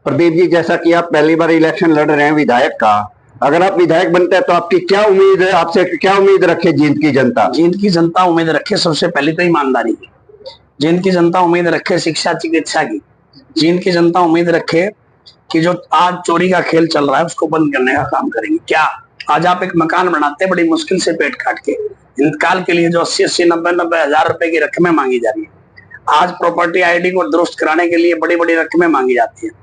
प्रदीप जी, जैसा कि आप पहली बार इलेक्शन लड़ रहे हैं विधायक का, अगर आप विधायक बनते हैं तो आपकी क्या उम्मीद है, आपसे क्या उम्मीद रखे जींद की जनता? जींद की जनता उम्मीद रखे सबसे पहले तो ईमानदारी की। जींद की जनता उम्मीद रखे शिक्षा चिकित्सा की। जींद की जनता उम्मीद रखे कि जो आज चोरी का खेल चल रहा है उसको बंद करने का काम करेंगे। क्या आज आप एक मकान बनाते हैं बड़ी मुश्किल से पेट काट के, इंतकाल के लिए जो 80-80, 90-90 हजार रुपए की रकमें मांगी जा रही है। आज प्रॉपर्टी आईडी को दुरुस्त कराने के लिए बड़ी बड़ी रकमें मांगी जाती है।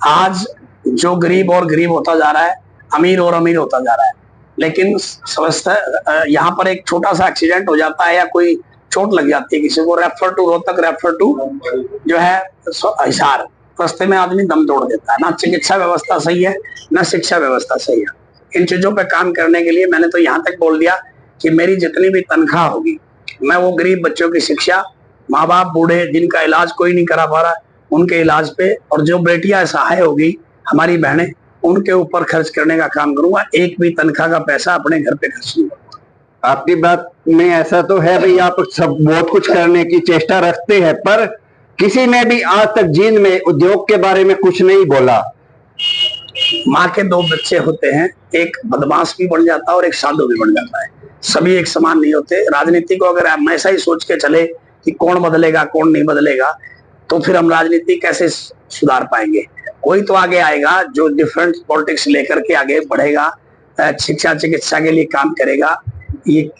आज जो गरीब और गरीब होता जा रहा है, अमीर और अमीर होता जा रहा है। लेकिन समझता यहाँ पर एक छोटा सा एक्सीडेंट हो जाता है या कोई चोट लग जाती है किसी को, refer to Rohtak, refer to जो है हिसार, रास्ते में आदमी दम तोड़ देता है। ना चिकित्सा व्यवस्था सही है, ना शिक्षा व्यवस्था सही है। इन चीजों पे काम करने के लिए मैंने तो यहाँ तक बोल दिया कि मेरी जितनी भी तनख्वाह होगी मैं वो गरीब बच्चों की शिक्षा, माँ बाप बूढ़े जिनका इलाज कोई नहीं करा पा रहा उनके इलाज पे, और जो बेटियां सहाय होगी हमारी बहनें उनके ऊपर खर्च करने का काम करूंगा। एक भी तनख्वाह का पैसा अपने घर पे खर्च नहीं करूंगा। आपकी बात में ऐसा तो है भाई, आप सब बहुत कुछ करने की चेष्टा रखते हैं, पर किसी ने भी आज तक जींद में उद्योग के बारे में कुछ नहीं बोला। माँ के दो बच्चे होते हैं, एक बदमाश भी बन जाता है और एक साधु भी बन जाता है। सभी एक समान नहीं होते। राजनीति को अगर हम ऐसा ही सोच के चले कि कौन बदलेगा कौन नहीं बदलेगा, तो फिर हम राजनीति कैसे सुधार पाएंगे? कोई तो आगे आएगा जो डिफरेंट पॉलिटिक्स लेकर के आगे बढ़ेगा, शिक्षा चिकित्सा के लिए काम करेगा, ये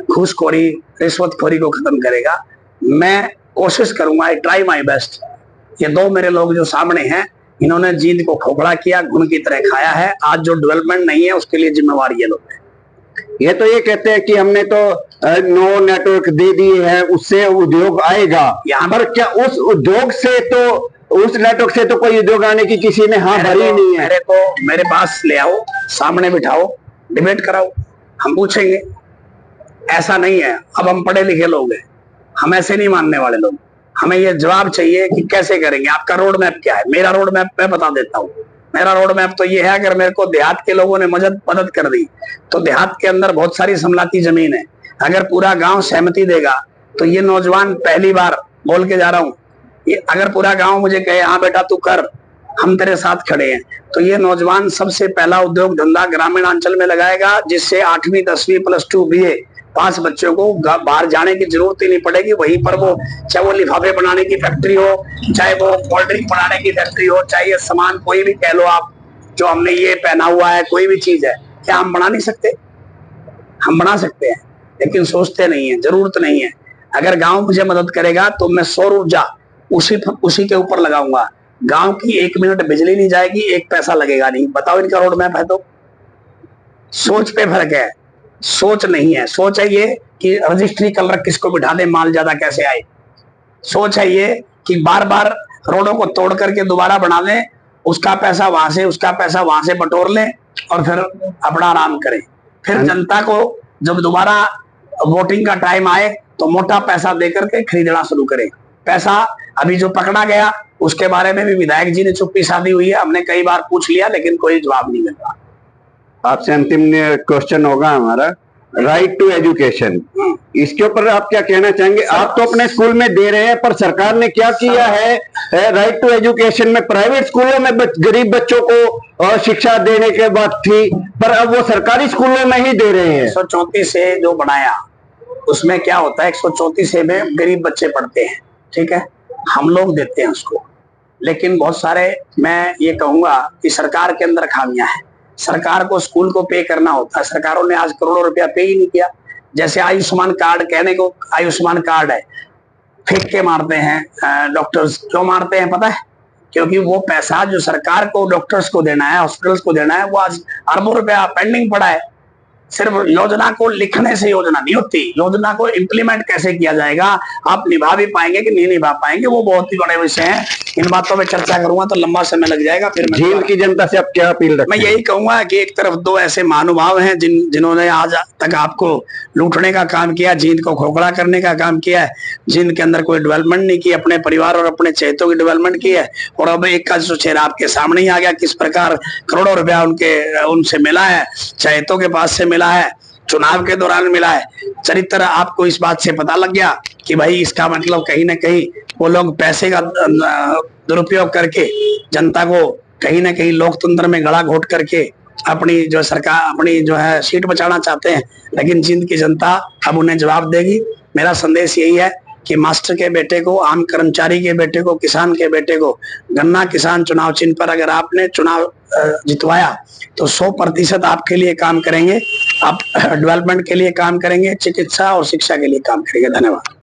घूसखोरी रिश्वतखोरी को खत्म करेगा। मैं कोशिश करूंगा, आई ट्राई माई बेस्ट। ये दो मेरे लोग जो सामने हैं, इन्होंने जींद को खोखला किया, घुन की तरह खाया है। आज जो डेवलपमेंट नहीं है उसके लिए जिम्मेवार ये लोग हैं। ये तो ये कहते हैं कि हमने तो नो नेटवर्क दे दिए हैं, उससे उद्योग आएगा। यहाँ पर क्या उस उद्योग से तो, उस नेटवर्क से तो कोई उद्योग आने की किसी ने हाँ भरी नहीं है। मेरे पास ले आओ, सामने बिठाओ, डिबेट कराओ, हम पूछेंगे। ऐसा नहीं है, अब हम पढ़े लिखे लोग हैं, हम ऐसे नहीं मानने वाले लोग। हमें ये जवाब चाहिए कि कैसे करेंगे, आपका रोड मैप क्या है। मेरा रोड मैप मैं बता देता हूँ। मेरा रोड मैप तो ये है, अगर मेरे को देहात के लोगों ने मदद कर दी तो देहात के अंदर बहुत सारी समलाती जमीन है। अगर पूरा गांव सहमति देगा तो ये नौजवान, पहली बार बोल के जा रहा हूँ, ये अगर पूरा गांव मुझे कहे हाँ बेटा तू कर, हम तेरे साथ खड़े हैं, तो ये नौजवान सबसे पहला उद्योग धंधा ग्रामीण अंचल में लगाएगा, जिससे 8वीं 10वीं +2 BA 5 बच्चों को बाहर जाने की जरूरत ही नहीं पड़ेगी। वहीं पर वो, चाहे वो लिफाफे बनाने की फैक्ट्री हो, चाहे वो कोल्ड ड्रिंक बनाने की फैक्ट्री हो, चाहे ये सामान कोई भी कह लो आप, जो हमने ये पहना हुआ है, कोई भी चीज है, क्या हम बना नहीं सकते? हम बना सकते हैं, लेकिन सोचते नहीं है, जरूरत नहीं है। अगर गांव मुझे मदद करेगा तो मैं सौर ऊर्जा उसी के ऊपर लगाऊंगा। गांव की 1 मिनट बिजली नहीं जाएगी, 1 पैसा लगेगा नहीं। बताओ, इनका रोड मैप है? तो सोच पे फर्क है, सोच नहीं है। सोच है ये कि रजिस्ट्री कलर किसको बिठा दे, माल ज्यादा कैसे आए। सोच है ये कि बार बार रोडों को तोड़ करके दोबारा बना दें, उसका पैसा वहां से, उसका पैसा वहां से बटोर लें और फिर अपना आराम करें। फिर जनता को जब दोबारा वोटिंग का टाइम आए तो मोटा पैसा देकर के खरीदना शुरू करें। पैसा अभी जो पकड़ा गया उसके बारे में भी विधायक जी ने चुप्पी साधी हुई है। हमने कई बार पूछ लिया लेकिन कोई जवाब नहीं मिल रहा। आपसे अंतिम क्वेश्चन होगा हमारा, राइट टू एजुकेशन। इसके ऊपर आप क्या कहना चाहेंगे? आप तो अपने स्कूल में दे रहे हैं, पर सरकार ने क्या किया है राइट टू एजुकेशन में? प्राइवेट स्कूलों में गरीब बच्चों को शिक्षा देने के बाद थी, पर अब वो सरकारी स्कूलों में ही दे रहे हैं। 134 से जो बनाया उसमें क्या होता है, 134 से में गरीब बच्चे पढ़ते हैं, ठीक है, हम लोग देते हैं उसको। लेकिन बहुत सारे, मैं ये कहूंगा कि सरकार के अंदर खामियां हैं। सरकार को स्कूल को पे करना होता है, सरकारों ने आज करोड़ों रुपया पे ही नहीं किया। जैसे आयुष्मान कार्ड, कहने को आयुष्मान कार्ड है, फेंक के मारते हैं डॉक्टर्स। क्यों मारते हैं पता है? क्योंकि वो पैसा जो सरकार को डॉक्टर्स को देना है, हॉस्पिटल्स को देना है, वो आज अरबों रुपया पेंडिंग पड़ा है। सिर्फ योजना को लिखने से योजना नहीं होती, योजना को इम्प्लीमेंट कैसे किया जाएगा, आप निभा भी पाएंगे कि नहीं निभा पाएंगे, वो बहुत ही बड़े विषय हैं। इन बातों में चर्चा करूंगा तो लंबा समय लग जाएगा। फिर जींद की जनता से आप क्या अपील रखते हैं? मैं यही कहूंगा कि एक तरफ दो ऐसे महानुभाव हैं जिन्होंने आज तक आपको लूटने का काम किया, जींद को खोखला करने का काम किया है, जींद के अंदर कोई डेवलपमेंट नहीं की, अपने परिवार और अपने चहेतों की डेवलपमेंट की है। और अब एक का जो चेहरा आपके सामने ही आ गया, किस प्रकार करोड़ों रुपया उनसे मिला है, चहेतों के पास से मिला है, चुनाव के दौरान मिला है। चरित्र आपको इस बात से पता लग गया कि भाई इसका मतलब कहीं ना कहीं वो लोग पैसे का दुरुपयोग करके जनता को कहीं ना कहीं लोकतंत्र में गला घोट करके अपनी जो सरकार अपनी जो है सीट बचाना चाहते हैं। लेकिन जिंद की जनता अब उन्हें जवाब देगी। मेरा संदेश यही है कि मास्टर के बेटे को, आम कर्मचारी के बेटे को, किसान के बेटे को गन्ना किसान चुनाव चिन्ह पर अगर आपने चुनाव जितवाया तो 100% आपके लिए काम करेंगे, आप डेवलपमेंट के लिए काम करेंगे, चिकित्सा और शिक्षा के लिए काम करेंगे। धन्यवाद।